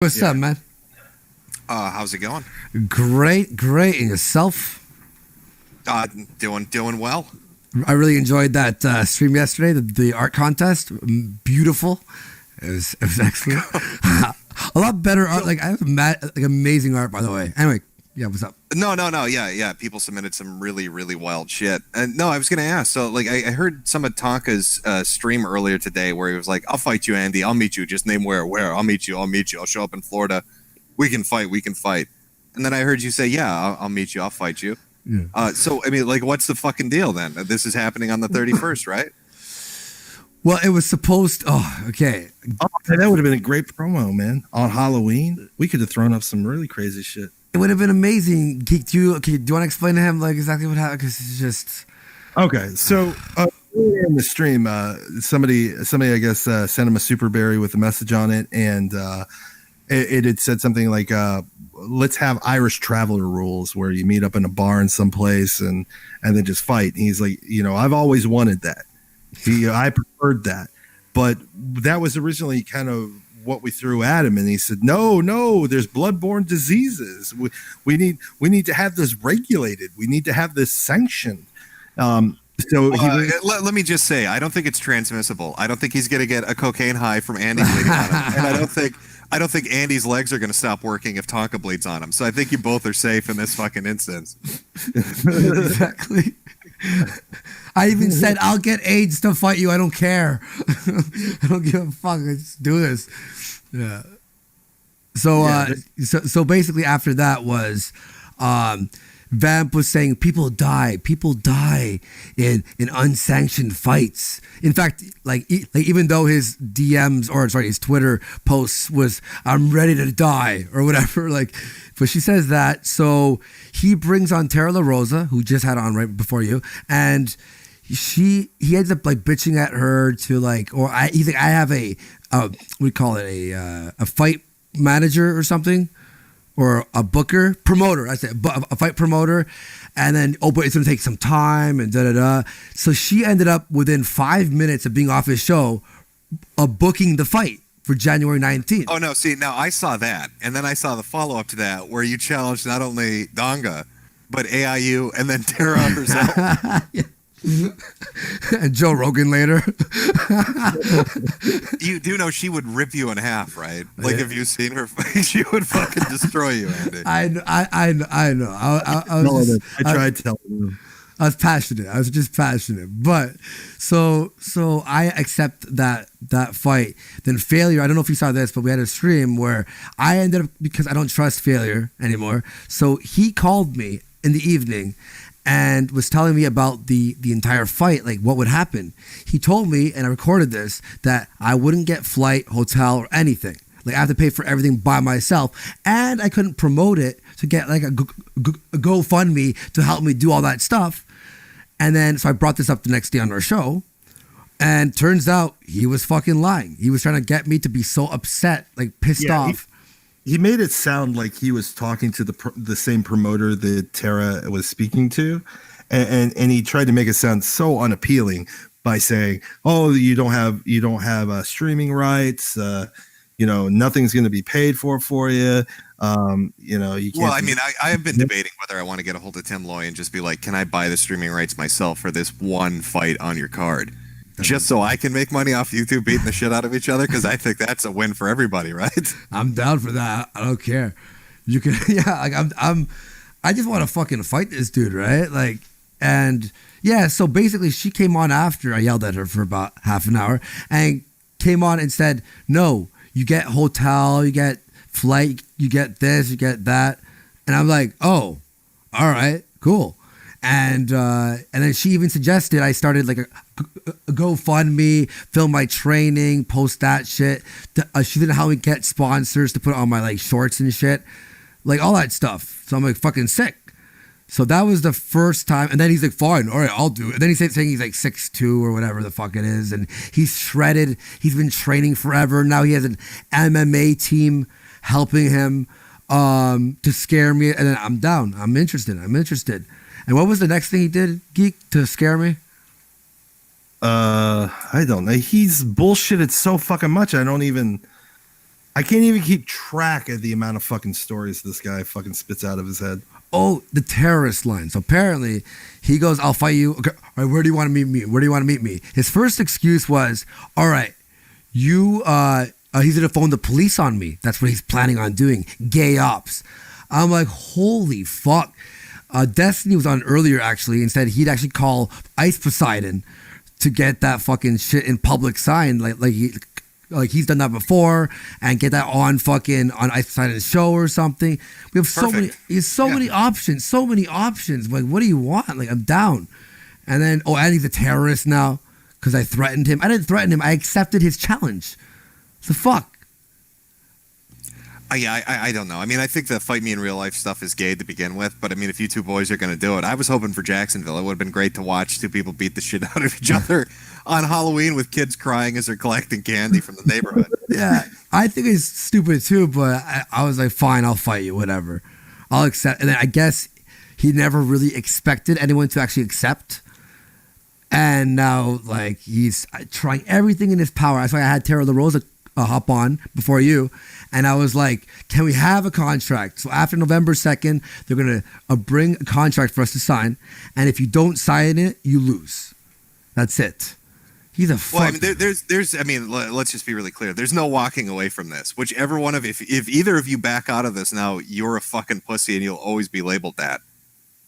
What's up, man? How's it going? Great, great. And yourself? Uh, doing well. I really enjoyed that stream yesterday, the art contest. Beautiful. It was excellent. A lot better art. Like I have amazing art, by the way. Anyway, yeah, what's up? No. Yeah. People submitted some really wild shit. And no, I was gonna ask. So, like, I heard some of Tonka's stream earlier today where he was like, "I'll fight you, Andy. I'll meet you. Just name where. Where? I'll meet you. I'll show up in Florida. We can fight. And then I heard you say, "Yeah, I'll meet you. I'll fight you." Yeah. So I mean, like, what's the fucking deal then? This is happening on the 31st, right? Well, it was supposed. Oh, okay. Oh, that would have been a great promo, man. On Halloween, we could have thrown up some really crazy shit. It would have been amazing. Geek, do you want to explain to him like exactly what happened? Because it's just Okay. So earlier in the stream, somebody I guess sent him a super berry with a message on it, and it had said something like, "Let's have Irish traveler rules where you meet up in a barn someplace and then just fight." And he's like, I've always wanted that. I preferred that, but that was originally kind of what we threw at him, and he said, "No, there's bloodborne diseases. We need to have this regulated. We need to have this sanctioned." Let me just say, I don't think it's transmissible. I don't think he's going to get a cocaine high from Andy bleeding on him, and I don't think Andy's legs are going to stop working if Tonka bleeds on him. So I think you both are safe in this fucking instance. Exactly. I even said, "I'll get AIDS to fight you. I don't care. I don't give a fuck. Let's do this." Yeah. So basically after that was Vamp was saying people die in unsanctioned fights. In fact, like even though his DMs or sorry his Twitter posts was "I'm ready to die" or whatever, like, but she says that. So he brings on Tara La Rosa, who just had on right before you, and he ends up like bitching at her to like, or he's like, "I have we call it a fight manager or something." Or a booker, promoter, I said a fight promoter, and then but it's gonna take some time and da. So she ended up within 5 minutes of being off his show, booking the fight for January 19th. Oh no, see now I saw that, and then I saw the follow up to that where you challenged not only Donga, but AIU and then Tara herself. Yeah. And Joe Rogan later. You do know she would rip you in half, right? Like, if you've seen her face, she would fucking destroy you, Andy. I know. I tried telling you. I was passionate. I was just passionate. But so I accept that fight. Then Failure, I don't know if you saw this, but we had a stream where I ended up, because I don't trust Failure anymore. So he called me in the evening and was telling me about the entire fight, like what would happen. He told me, and I recorded this, that I wouldn't get flight, hotel, or anything. Like I have to pay for everything by myself, and I couldn't promote it to get like a GoFundMe to help me do all that stuff. And then, so I brought this up the next day on our show, and turns out he was fucking lying. He was trying to get me to be so upset, like pissed off. He made it sound like he was talking to the same promoter that Tara was speaking to, and he tried to make it sound so unappealing by saying, "Oh, you don't have streaming rights. Nothing's going to be paid for you. You can't." Well, I mean, I have been debating whether I want to get a hold of Tim Loy and just be like, "Can I buy the streaming rights myself for this one fight on your card?" Just so I can make money off YouTube beating the shit out of each other, because I think that's a win for everybody, right? I'm down for that. I don't care. You can, yeah. Like I just want to fucking fight this dude, right? Like, and yeah. So basically, she came on after I yelled at her for about half an hour, and came on and said, "No, you get hotel, you get flight, you get this, you get that," and I'm like, "Oh, all right, cool." And then she even suggested I started like a GoFundMe, film my training, post that shit. She didn't help me get sponsors to put on my like shorts and shit, like all that stuff. So I'm like fucking sick. So that was the first time. And then he's like, "Fine, all right, I'll do it." And then he's saying he's like 6'2" or whatever the fuck it is, and he's shredded. He's been training forever. Now he has an MMA team helping him to scare me. And then I'm down. I'm interested. And what was the next thing he did, Geek, to scare me? I don't know. He's bullshitted so fucking much. I I can't even keep track of the amount of fucking stories this guy fucking spits out of his head. Oh, the terrorist line. So apparently he goes, I'll fight you. Okay, all right, where do you want to meet me? Where do you want to meet me? His first excuse was, all right, he's going to phone the police on me. That's what he's planning on doing. Gay ops. I'm like, holy fuck. Destiny was on earlier, actually, and said he'd actually call Ice Poseidon to get that fucking shit in public signed. Like he's done that before, and get that on Ice Poseidon's show or something. We have so many options, so many options. Like, what do you want? Like, I'm down. And then, and he's a terrorist now because I threatened him. I didn't threaten him. I accepted his challenge. The fuck? I don't know. I mean, I think the fight me in real life stuff is gay to begin with, but I mean, if you two boys are going to do it, I was hoping for Jacksonville. It would have been great to watch two people beat the shit out of each other on Halloween with kids crying as they're collecting candy from the neighborhood. Yeah, I think it's stupid too, but I was like, fine, I'll fight you, whatever. I'll accept. And then I guess he never really expected anyone to actually accept. And now, like, he's trying everything in his power. That's why I had Tara LaRosa hop on before you. And I was like, can we have a contract? So after November 2nd, they're going to bring a contract for us to sign. And if you don't sign it, you lose. That's it. He's a fuck. Well, I mean, let's just be really clear. There's no walking away from this. Whichever one of, if either of you back out of this now, you're a fucking pussy and you'll always be labeled that.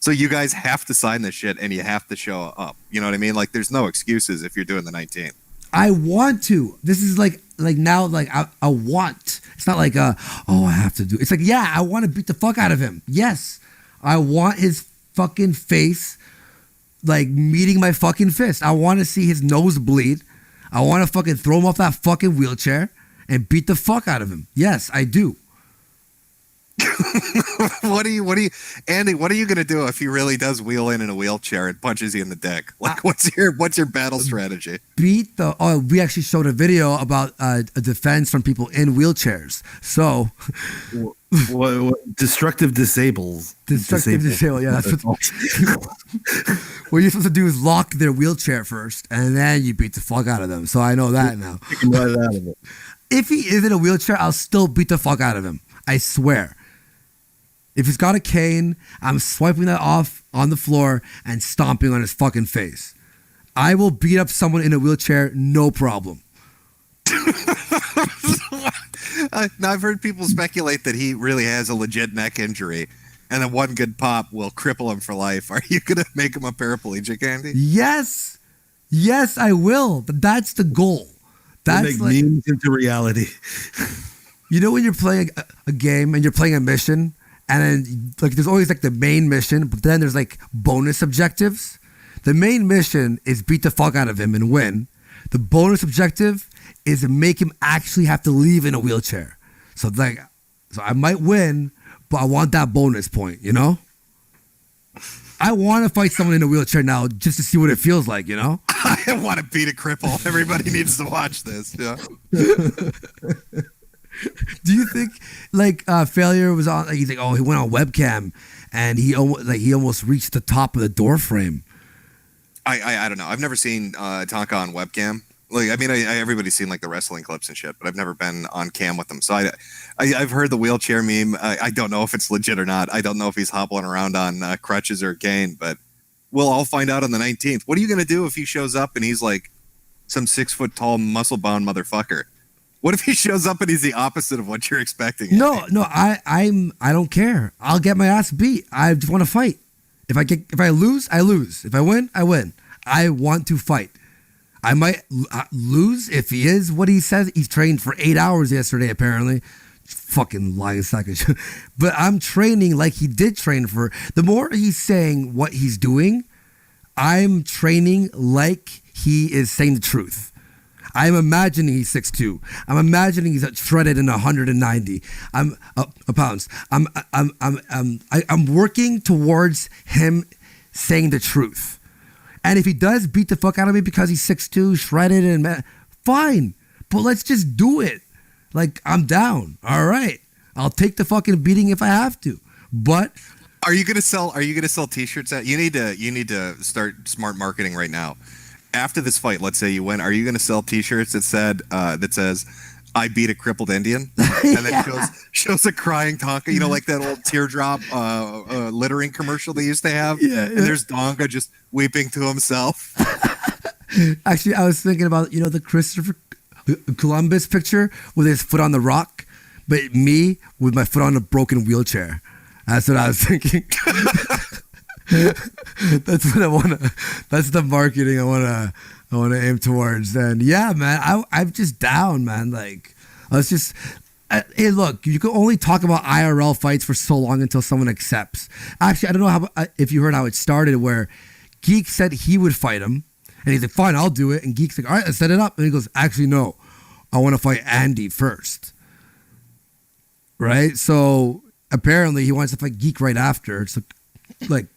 So you guys have to sign this shit and you have to show up. You know what I mean? Like, there's no excuses if you're doing the 19th. I want to. This is like now, like I want. It's not like I have to do. It's like, yeah, I want to beat the fuck out of him. Yes, I want his fucking face, like, meeting my fucking fist. I want to see his nose bleed. I want to fucking throw him off that fucking wheelchair and beat the fuck out of him. Yes, I do. Andy, what are you gonna do if he really does wheel in a wheelchair and punches you in the dick? Like, what's your battle strategy? We actually showed a video about a defense from people in wheelchairs. So what destructive disables. Destructive disable, yeah, that's what what you're supposed to do is lock their wheelchair first and then you beat the fuck out of them. So I know that now. Right out of it. If he is in a wheelchair, I'll still beat the fuck out of him. I swear. If he's got a cane, I'm swiping that off on the floor and stomping on his fucking face. I will beat up someone in a wheelchair, no problem. Now, I've heard people speculate that he really has a legit neck injury and that one good pop will cripple him for life. Are you going to make him a paraplegic, Andy? Yes. Yes, I will. But that's the goal. That's make memes into reality. You know when you're playing a game and you're playing a mission and then, like, there's always, like, the main mission, but then there's, like, bonus objectives. The main mission is beat the fuck out of him and win. The bonus objective is to make him actually have to leave in a wheelchair. So I might win, but I want that bonus point, you know? I want to fight someone in a wheelchair now just to see what it feels like, you know? I want to beat a cripple. Everybody needs to watch this. Yeah. Do you think, like, Failure was on, like, he's like, oh, he went on webcam and he almost reached the top of the door frame? I don't know. I've never seen Tonka on webcam. Like, I mean, everybody's seen, like, the wrestling clips and shit, but I've never been on cam with them. So I've heard the wheelchair meme. I don't know if it's legit or not. I don't know if he's hobbling around on crutches or a cane, but we'll all find out on the 19th. What are you going to do if he shows up and he's like some 6 foot tall, muscle bound motherfucker? What if he shows up and he's the opposite of what you're expecting? No, I don't care. I'll get my ass beat. I just want to fight. If I lose, I lose. If I win, I win. I want to fight. I might lose if he is what he says. He's trained for 8 hours yesterday, apparently. Fucking lying sack of shit. But I'm training like he did train for. The more he's saying what he's doing, I'm training like he is saying the truth. I'm imagining he's 6'2". I'm imagining he's shredded in 190 pounds. I'm working towards him saying the truth. And if he does beat the fuck out of me because he's 6'2", shredded, and fine. But let's just do it. Like, I'm down. All right. I'll take the fucking beating if I have to. But are you gonna sell t-shirts? You need to start smart marketing right now. After this fight, let's say you win, are you going to sell t-shirts that says, I beat a crippled Indian? and then shows a crying Tonka, like that old teardrop littering commercial they used to have. Yeah, and there's Tonka just weeping to himself. Actually, I was thinking about the Christopher Columbus picture with his foot on the rock, but me with my foot on a broken wheelchair. That's what I was thinking. That's what I want to. That's the marketing I want to aim towards. And yeah, man, I'm just down, man. Like, let's just. Hey, look, you can only talk about IRL fights for so long until someone accepts. Actually, I don't know if you heard how it started, where Geek said he would fight him, and he's like, "Fine, I'll do it." And Geek's like, "All right, let's set it up." And he goes, "Actually, no, I want to fight Andy first." Right? So apparently, he wants to fight Geek right after. So, like.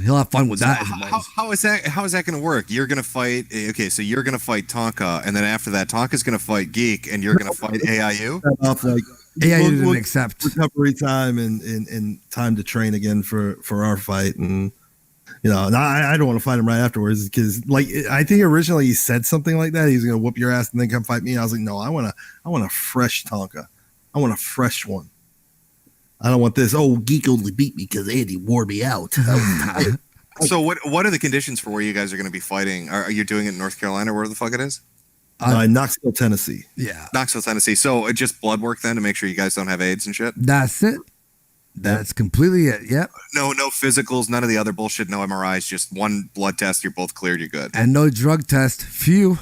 He'll have fun with that. How is that going to work? You're going to fight. Okay, so you're going to fight Tonka, and then after that, Tonka's going to fight Geek, and you're going to fight AIU. AIU didn't accept recovery time and time to train again for our fight, and I don't want to fight him right afterwards because, like, I think originally he said something like that. He's going to whoop your ass and then come fight me. I was like, no, I want a fresh Tonka. I want a fresh one. I don't want this. Oh, Geek only beat me because Andy wore me out. So what are the conditions for where you guys are going to be fighting? Are you doing it in North Carolina, where the fuck it is? Knoxville, Tennessee. Yeah. Knoxville, Tennessee. So just blood work then to make sure you guys don't have AIDS and shit? That's it. That's completely it. Yep. No physicals, none of the other bullshit, no MRIs, just one blood test. You're both cleared. You're good. And no drug test. Phew.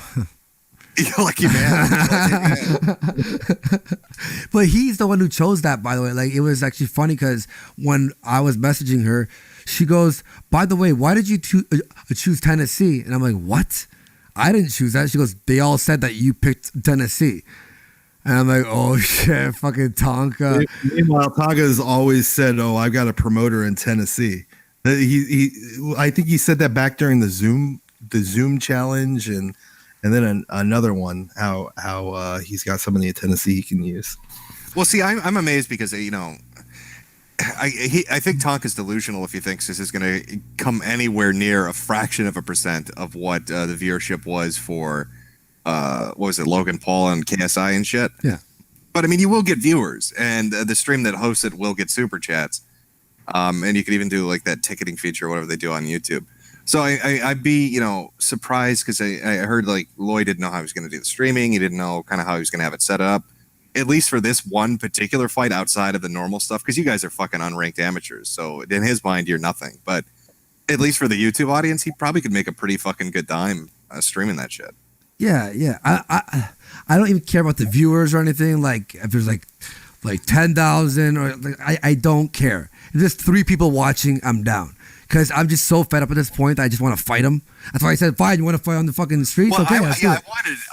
You're lucky man. But he's the one who chose that, by the way. Like, it was actually funny because when I was messaging her, she goes, "By the way, why did you choose Tennessee?" And I'm like, "What? I didn't choose that." She goes, "They all said that you picked Tennessee." And I'm like, "Oh shit, fucking Tonka." Meanwhile, Tonka has always said, "Oh, I've got a promoter in Tennessee." I think he said that back during the Zoom challenge and then another one, how he's got somebody in Tennessee he can use. Well, see, I'm amazed because I think Tonka's delusional if he thinks this is going to come anywhere near a fraction of a percent of what the viewership was for what was it, Logan Paul and KSI and shit. Yeah, but I mean, you will get viewers, and the stream that hosts it will get super chats, and you could even do like that ticketing feature or whatever they do on YouTube. So I'd be, surprised because I heard like Lloyd didn't know how he was going to do the streaming. He didn't know kind of how he was going to have it set up, at least for this one particular fight outside of the normal stuff. Because you guys are fucking unranked amateurs. So in his mind, you're nothing. But at least for the YouTube audience, he probably could make a pretty fucking good dime streaming that shit. Yeah. I don't even care about the viewers or anything. Like if there's like 10,000 or like, I don't care. If there's 3 people watching, I'm down. Because I'm just so fed up at this point that I just want to fight him. That's why I said, "Fine, you want to fight on the fucking streets?" Well, okay,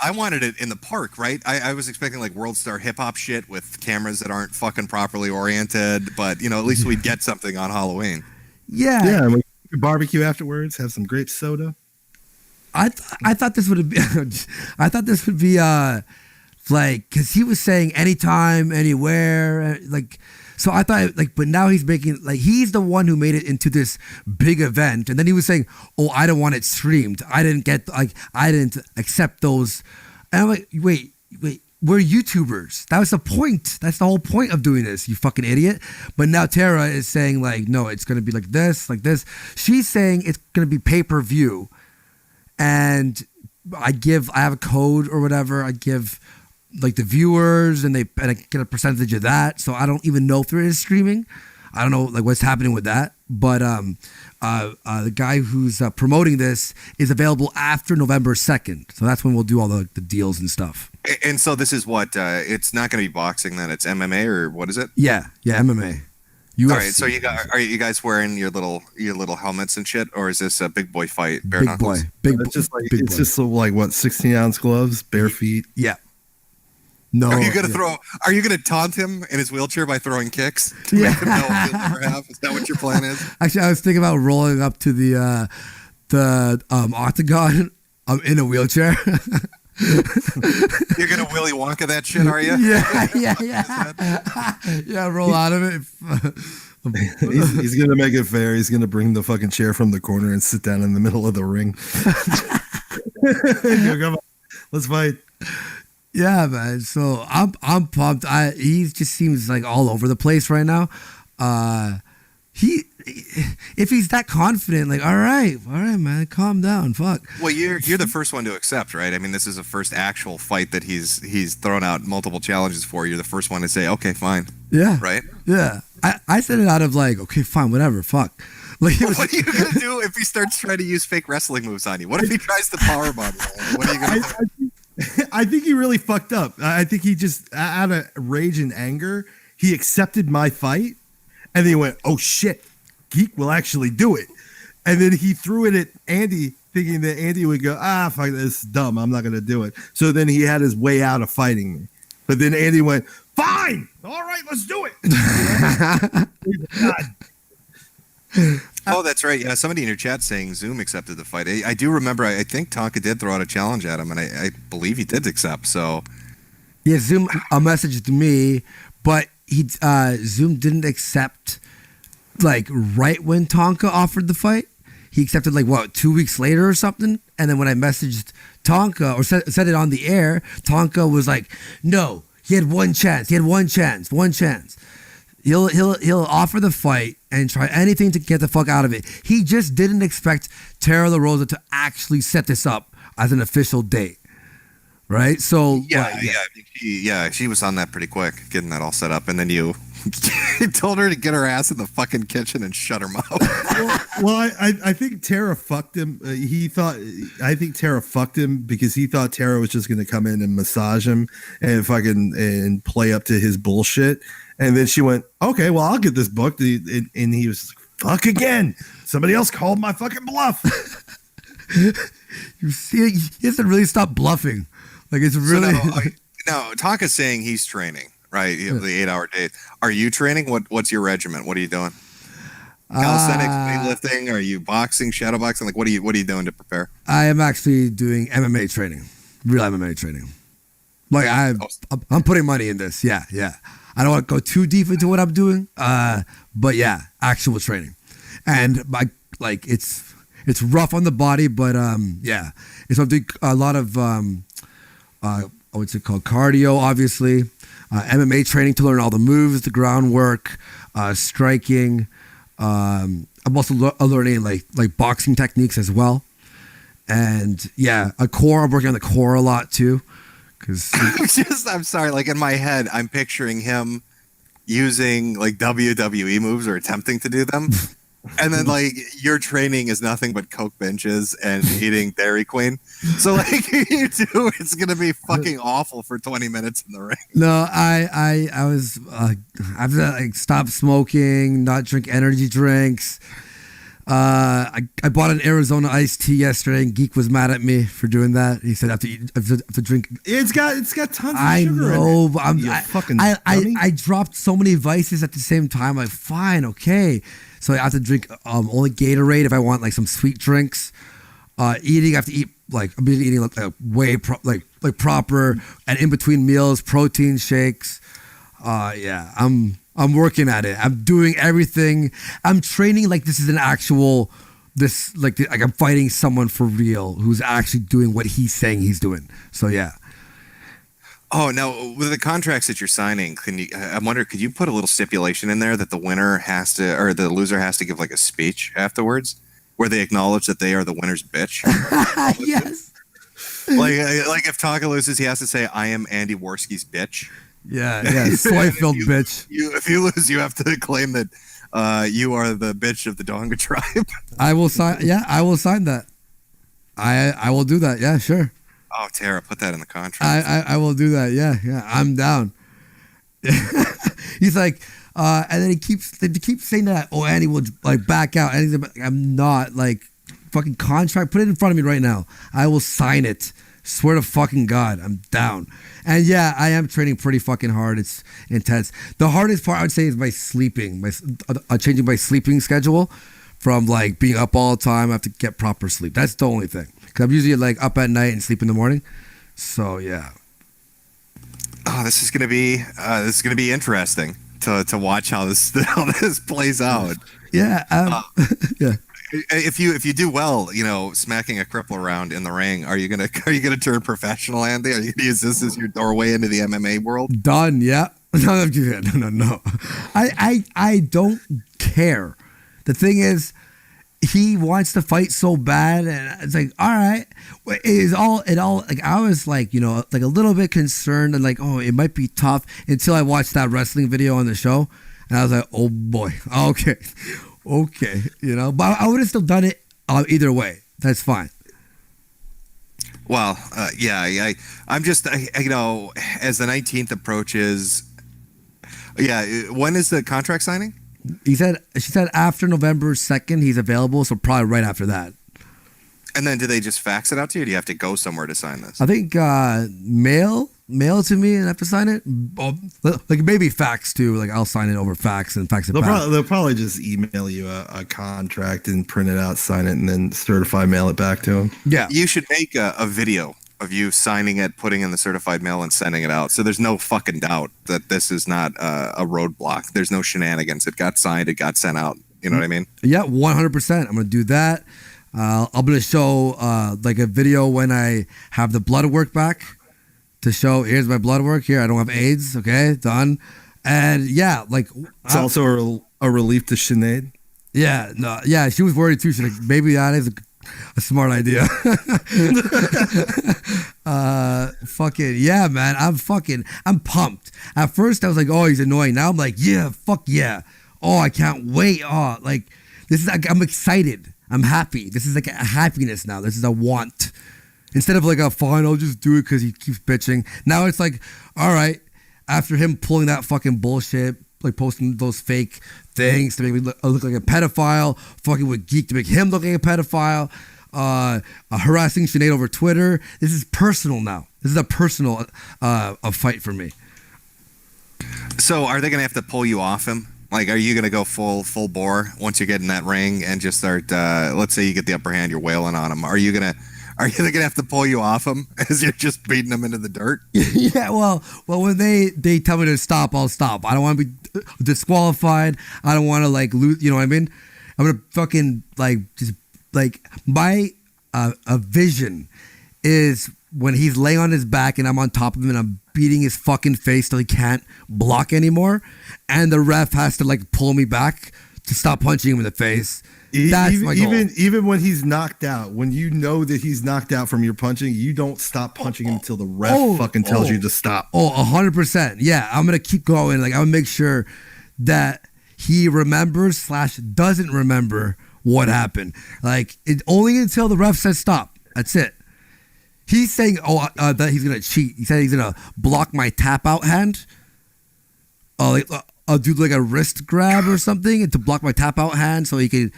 I wanted it in the park, right? I was expecting like World Star hip hop shit with cameras that aren't fucking properly oriented, but at least we'd get something on Halloween. Yeah. Yeah, we could barbecue afterwards, have some grape soda. I thought this would be like, because he was saying anytime, anywhere, like. So I thought, like, but now he's making, like, he's the one who made it into this big event. And then he was saying, "Oh, I don't want it streamed. I didn't accept those." And I'm like, wait, we're YouTubers. That was the point. That's the whole point of doing this, you fucking idiot. But now Tara is saying, like, no, it's going to be like this, like this. She's saying it's going to be pay-per-view. And I have a code or whatever. I give like the viewers and I get a percentage of that. So I don't even know if there is streaming. I don't know like what's happening with that. But the guy who's promoting this is available after November 2nd. So that's when we'll do all the deals and stuff. And so this is what it's not going to be boxing then. It's MMA or what is it? Yeah, MMA. UFC. All right. So are you guys wearing your little helmets and shit, or is this a big boy fight? Bare big knuckles? boy. Big. It's just like big it's boy. just like what 16-ounce gloves, bare feet. Yeah. No. Are you gonna taunt him in his wheelchair by throwing kicks to make him know what he'll never have? Is that what your plan is? Actually, I was thinking about rolling up to the octagon in a wheelchair. You're gonna Willy Wonka that shit, are you? Yeah. Roll out of it. He's gonna make it fair. He's gonna bring the fucking chair from the corner and sit down in the middle of the ring. Come on, let's fight. Yeah, man. So I'm pumped. He just seems like all over the place right now. He if he's that confident, like all right, man, calm down. Fuck. Well, you're the first one to accept, right? I mean, this is the first actual fight that he's thrown out multiple challenges for. You're the first one to say, okay, fine. Yeah. Right? Yeah. I said it out of like, okay, fine, whatever, fuck. Like, What are you gonna do if he starts trying to use fake wrestling moves on you? What if he tries to powerbomb you? What are you gonna do? I think he really fucked up. I think he just, out of rage and anger, he accepted my fight, and then he went, "Oh shit, Geek will actually do it." And then he threw it at Andy, thinking that Andy would go, "Ah, fuck, this is dumb. I'm not gonna do it." So then he had his way out of fighting me. But then Andy went, "Fine, all right, let's do it." God. Oh, that's right. Yeah, somebody in your chat saying Zoom accepted the fight. I do remember. I think Tonka did throw out a challenge at him, and I believe he did accept. So Yeah, Zoom messaged me, but he Zoom didn't accept like right when Tonka offered the fight. He accepted like what 2 weeks later or something. And then when I messaged Tonka or said it on the air, Tonka was like, "No, he had one chance. He had one chance. One chance. He'll offer the fight and try anything to get the fuck out of it." He just didn't expect Tara La Rosa to actually set this up as an official date, right? So she was on that pretty quick, getting that all set up, and then you told her to get her ass in the fucking kitchen and shut her mouth. Well, I think Tara fucked him. I think Tara fucked him because he thought Tara was just going to come in and massage him and and play up to his bullshit. And then she went, "Okay, well, I'll get this booked." And he was like, "Fuck again. Somebody else called my fucking bluff." You see, he has to really stop bluffing. Like it's really. So now Tonka's saying he's training, right? You have the 8-hour date. Are you training? What's your regimen? What are you doing? Calisthenics, weightlifting? Are you boxing, shadow boxing? Like what are you doing to prepare? I am actually doing MMA training, real MMA training. Like I'm putting money in this. Yeah. I don't want to go too deep into what I'm doing, but yeah, actual training, and it's rough on the body, but yeah, it's I'm doing a lot of what's it called, cardio, obviously, MMA training to learn all the moves, the groundwork, striking. I'm also learning like boxing techniques as well, and yeah, I'm working on the core a lot too. I'm sorry, like in my head, I'm picturing him using like WWE moves or attempting to do them. And then like your training is nothing but Coke benches and eating Dairy Queen. So like you do, it's going to be fucking awful for 20 minutes in the ring. No, I've like stopped smoking, not drink energy drinks. I bought an Arizona iced tea yesterday, and Geek was mad at me for doing that. He said I have to drink. It's got tons of I sugar know, in it. but I dropped so many vices at the same time. Like fine, okay, so I have to drink only Gatorade if I want like some sweet drinks. Eating, I have to eat like I've been eating like proper, and in between meals, protein shakes. Yeah, I'm working at it. I'm doing everything. I'm training like this is an actual, like I'm fighting someone for real who's actually doing what he's saying he's doing. So yeah. Oh, now with the contracts that you're signing, I wonder, could you put a little stipulation in there that the winner has to, or the loser has to give like a speech afterwards where they acknowledge that they are the winner's bitch? Yes. Like if Tonka loses, he has to say, "I am Andy Warski's bitch." Yeah, soy-filled bitch. If you lose, you have to claim that you are the bitch of the Donga tribe. I will sign. Yeah, I will sign that. I will do that. Yeah, sure. Oh, Tara, put that in the contract. I will do that. Yeah, I'm down. He's like, and then he keeps saying that. Oh, Andy will like back out. And he's like, I'm not like fucking contract. Put it in front of me right now. I will sign it. Swear to fucking God, I'm down. And yeah, I am training pretty fucking hard. It's intense. The hardest part I would say is my sleeping, changing my sleeping schedule from like being up all the time. I have to get proper sleep. That's the only thing. Because I'm usually like up at night and sleep in the morning. So yeah. Oh, this is gonna be interesting to watch how this plays out. Yeah. Yeah. if you do well, smacking a cripple around in the ring, are you gonna turn professional, Andy? Are you gonna use this as your doorway into the MMA world? Done. Yeah. No, no. I don't care. The thing is, he wants to fight so bad, and it's like, all right, it all like I was like, like a little bit concerned and like, oh, it might be tough until I watched that wrestling video on the show, and I was like, oh boy, okay, but I would have still done it either way. That's fine. Well, I'm just, as the 19th approaches, when is the contract signing? She said after November 2nd he's available, so probably right after that. And then do they just fax it out to you, or do you have to go somewhere to sign this? I think mail to me and I have to sign it. Like maybe fax too. Like I'll sign it over fax and fax it back. They'll probably just email you a contract and print it out, sign it, and then certify mail it back to them. Yeah. You should make a video of you signing it, putting in the certified mail, and sending it out. So there's no fucking doubt that this is not a roadblock. There's no shenanigans. It got signed. It got sent out. You know what I mean? Yeah, 100%. I'm going to do that. I'm going to show like a video when I have the blood work back to show, here's my blood work. Here, I don't have AIDS. Okay, done. And yeah, like. It's also a relief to Sinead. Yeah, no, yeah, she was worried too. She's like, maybe that is a smart idea. Fucking yeah, man. I'm pumped. At first I was like, oh, he's annoying. Now I'm like, yeah, fuck yeah. Oh, I can't wait. Oh, like this is like, I'm excited. I'm happy. This is like a happiness now. This is a want. Instead of like a fine, I'll just do it because he keeps bitching. Now it's like, all right, after him pulling that fucking bullshit, like posting those fake things to make me look like a pedophile, fucking with Geek to make him look like a pedophile, harassing Sinead over Twitter. This is personal now. This is a personal a fight for me. So are they going to have to pull you off him? Like, are you going to go full bore once you get in that ring and just start, let's say you get the upper hand, you're wailing on him. Are they going to have to pull you off him as you're just beating him into the dirt? Yeah, well, when they tell me to stop, I'll stop. I don't want to be disqualified. I don't want to like lose, you know what I mean? I'm going to fucking like, just like my a vision is when he's laying on his back and I'm on top of him and I'm beating his fucking face till he can't block anymore, and the ref has to like pull me back to stop punching him in the face. That's my goal. Even when he's knocked out, when you know that he's knocked out from your punching, you don't stop punching him until the ref fucking tells you to stop. 100%. Yeah, I'm gonna keep going. Like I'm gonna make sure that he remembers / doesn't remember what happened. Like it only until the ref says stop. That's it. He's saying, that he's gonna cheat. He said he's gonna block my tap out hand. I'll do like a wrist grab or something and to block my tap out hand so he can.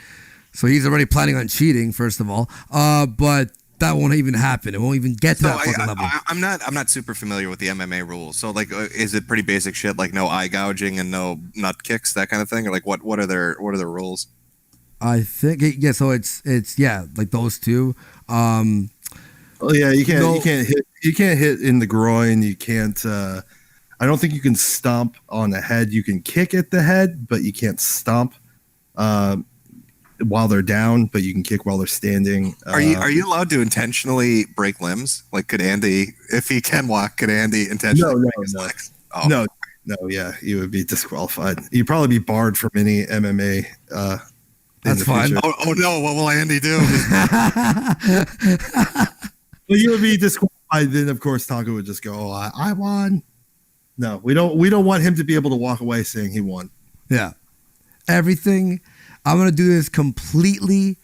So he's already planning on cheating, first of all. But that won't even happen. It won't even get to that fucking level. I'm not super familiar with the MMA rules. So like, is it pretty basic shit like no eye gouging and no nut kicks, that kind of thing, or like what are their rules? I think so it's like those two. Oh yeah, you can't hit in the groin. You can't. I don't think you can stomp on the head. You can kick at the head, but you can't stomp while they're down. But you can kick while they're standing. Are you allowed to intentionally break limbs? Like, could Andy, if he can walk, could Andy intentionally break his legs? Oh. No. Yeah, you would be disqualified. You'd probably be barred from any MMA. That's fine. Oh no! What will Andy do? Well, you would be disqualified. Then, of course, Tonka would just go, "Oh, I won." No, we don't want him to be able to walk away saying he won. Yeah, everything. I'm gonna do this completely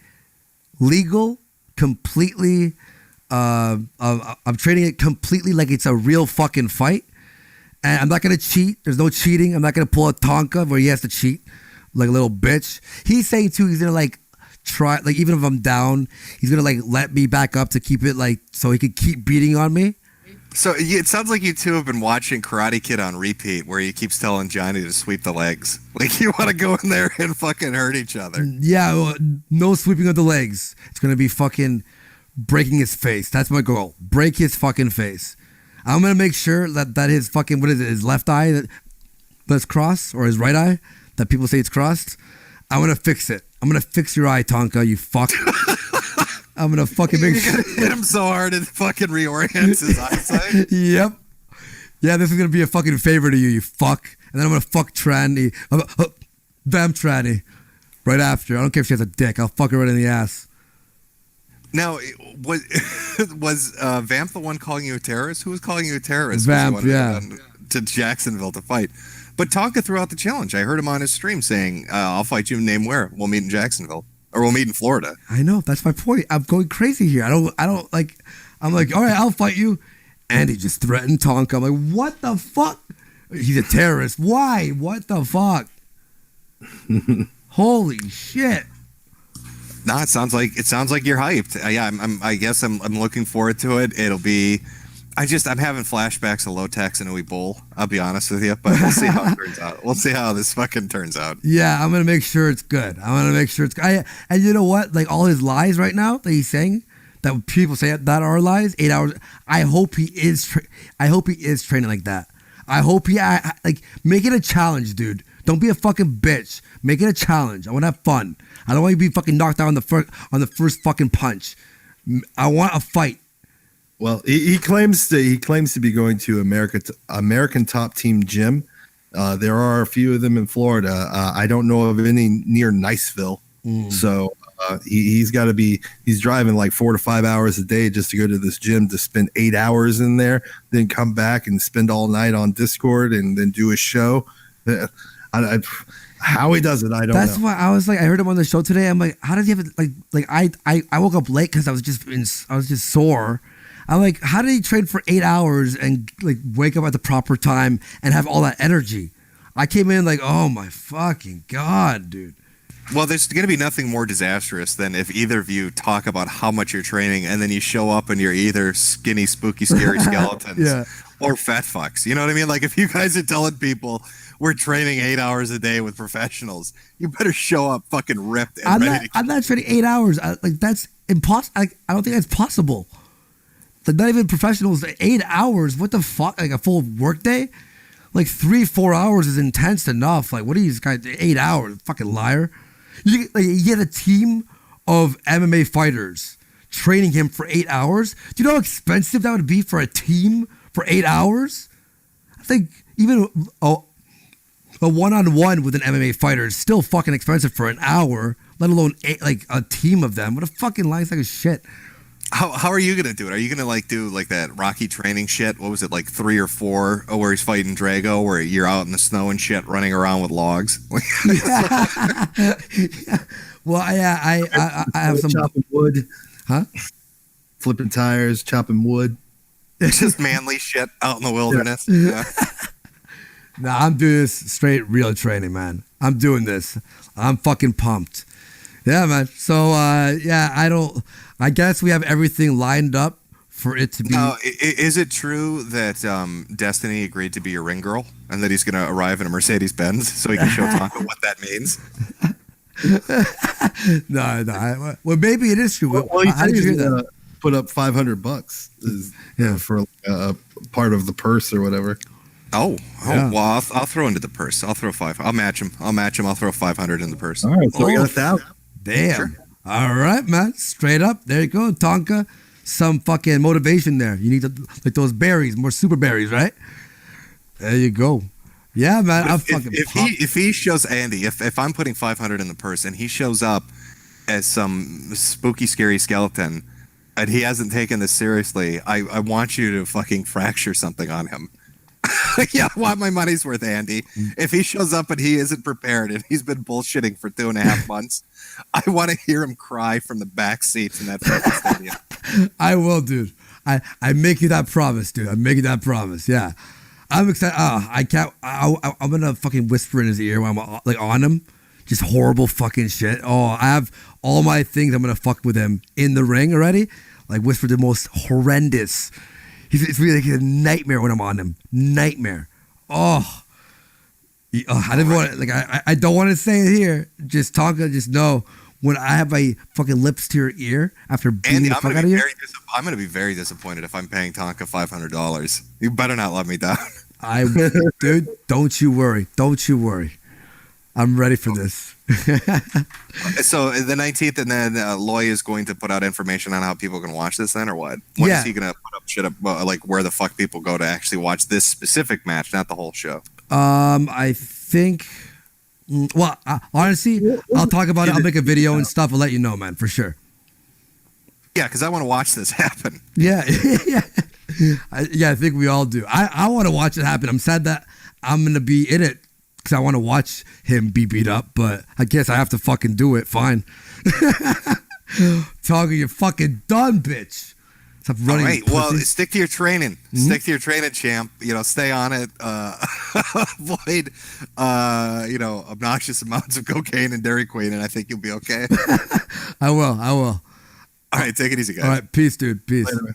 legal, completely. I'm treating it completely like it's a real fucking fight, and I'm not gonna cheat. There's no cheating. I'm not gonna pull a Tonka where he has to cheat like a little bitch. He's saying too. He's gonna like try, like even if I'm down, he's gonna like let me back up to keep it like so he could keep beating on me. So it sounds like you two have been watching Karate Kid on repeat, where he keeps telling Johnny to sweep the legs. Like you want to go in there and fucking hurt each other. Yeah, well, no sweeping of the legs. It's gonna be fucking breaking his face. That's my goal. Break his fucking face. I'm gonna make sure that his fucking, what is it, his left eye that's crossed, or his right eye that people say it's crossed. I'm gonna fix it. I'm gonna fix your eye, Tonka. You fuck. I'm gonna fucking make You're gonna hit him so hard it fucking reorients his eyesight. Yep. Yeah, this is gonna be a fucking favor to you, you fuck. And then I'm gonna fuck Tranny. Bam Tranny. Right after. I don't care if she has a dick. I'll fuck her right in the ass. Now, was Vamp the one calling you a terrorist? Who was calling you a terrorist? Vamp, yeah. To Jacksonville to fight. But Tonka threw out the challenge. I heard him on his stream saying, I'll fight you, name where. We'll meet in Jacksonville. Or we'll meet in Florida. I know. That's my point. I'm going crazy here. I don't like, I'm like, all right, I'll fight you. And he just threatened Tonka. I'm like, what the fuck? He's a terrorist. Why? What the fuck? Holy shit. No, it sounds like you're hyped. Yeah, I guess I'm looking forward to it. It'll be, I'm having flashbacks of Lotex and Uwe Boll. I'll be honest with you, but we'll see how it turns out. We'll see how this fucking turns out. Yeah, I'm gonna make sure it's good. And you know what? Like all his lies right now that he's saying, that people say that are lies. 8 hours. I hope he is training like that. I hope he like make it a challenge, dude. Don't be a fucking bitch. Make it a challenge. I want to have fun. I don't want you to be fucking knocked out on the first fucking punch. I want a fight. Well, he claims to be going to American Top Team Gym. There are a few of them in Florida. I don't know of any near Niceville. So he's driving like 4 to 5 hours a day just to go to this gym to spend 8 hours in there, then come back and spend all night on Discord and then do a show. How he does it, I don't know. That's why I was like, I heard him on the show today. I'm like, how does he have it? Like I woke up late because I was just sore. I'm like, how did he train for 8 hours and like wake up at the proper time and have all that energy? I came in like, oh my fucking god, dude. Well, there's going to be nothing more disastrous than if either of you talk about how much you're training and then you show up and you're either skinny, spooky, scary skeletons or fat fucks. You know what I mean? Like if you guys are telling people we're training 8 hours a day with professionals, you better show up fucking ripped and ready. I'm not training 8 hours. Like that's impossible. I don't think that's possible. Like not even professionals. 8 hours. What the fuck? Like a full work day? Like 3-4 hours is intense enough. Like what are these guys? 8 hours? Fucking liar. You get a team of MMA fighters training him for 8 hours. Do you know how expensive that would be for a team for 8 hours? I think even a one-on-one with an MMA fighter is still fucking expensive for an hour, let alone like a team of them. What a fucking lie sack of shit. How are you gonna do it? Are you gonna like do like that Rocky training shit? What was it, like 3 or 4? Where he's fighting Drago, where you're out in the snow and shit, running around with logs. Yeah. Well, I have some chopping wood, huh? Flipping tires, chopping wood. It's just manly shit out in the wilderness. Yeah. Nah, I'm doing this straight real training, man. I'm doing this. I'm fucking pumped. Yeah, man. So I guess we have everything lined up for it to be. Now, is it true that Destiny agreed to be your ring girl and that he's going to arrive in a Mercedes Benz so he can show Tonka what that means? No. Well, maybe it is true. Well, how did you hear that? Put up $500 for a part of the purse or whatever. Oh, yeah. Well, I'll throw into the purse. I'll throw 5. I'll match him. I'll throw 500 in the purse. All right, so we got 1,000. Damn. Sure. All right, man. Straight up. There you go, Tonka. Some fucking motivation there. You need to like those berries, more super berries, right? There you go. Yeah, man. If he shows Andy, if I'm putting 500 in the purse and he shows up as some spooky, scary skeleton and he hasn't taken this seriously, I want you to fucking fracture something on him. Yeah, I want my money's worth, Andy. If he shows up and he isn't prepared and he's been bullshitting for 2.5 months, I want to hear him cry from the back seats in that fucking stadium. I will, dude. I make you that promise, dude. I make you that promise. Yeah, I'm excited. I can't. I'm gonna fucking whisper in his ear when I'm like on him. Just horrible fucking shit. Oh, I have all my things. I'm gonna fuck with him in the ring already. Like whisper the most horrendous. It's really like a nightmare when I'm on him. Nightmare. Oh. I didn't want to, like, I don't want to say it here. Just know when I have my fucking lips to your ear after beating the fuck out of you. I'm going to be very disappointed if I'm paying Tonka $500. You better not let me down. Dude, don't you worry. Don't you worry. I'm ready for this. So the 19th, and then Loy is going to put out information on how people can watch this then, or what? When is he going to put up shit up, like where the fuck people go to actually watch this specific match, not the whole show? I think. Well, honestly, I'll talk about it. I'll make a video and stuff. I'll let you know, man, for sure. Yeah, because I want to watch this happen. Yeah, I think we all do. I want to watch it happen. I'm sad that I'm gonna be in it because I want to watch him be beat up, but I guess I have to fucking do it. Fine. Talking, you're fucking done, bitch. Stop running. All right. Well, stick to your training. Mm-hmm. Stick to your training, champ. Stay on it. Avoid, obnoxious amounts of cocaine and Dairy Queen, and I think you'll be okay. I will. All right. Take it easy, guys. All right. Peace, dude. Peace. Later, man.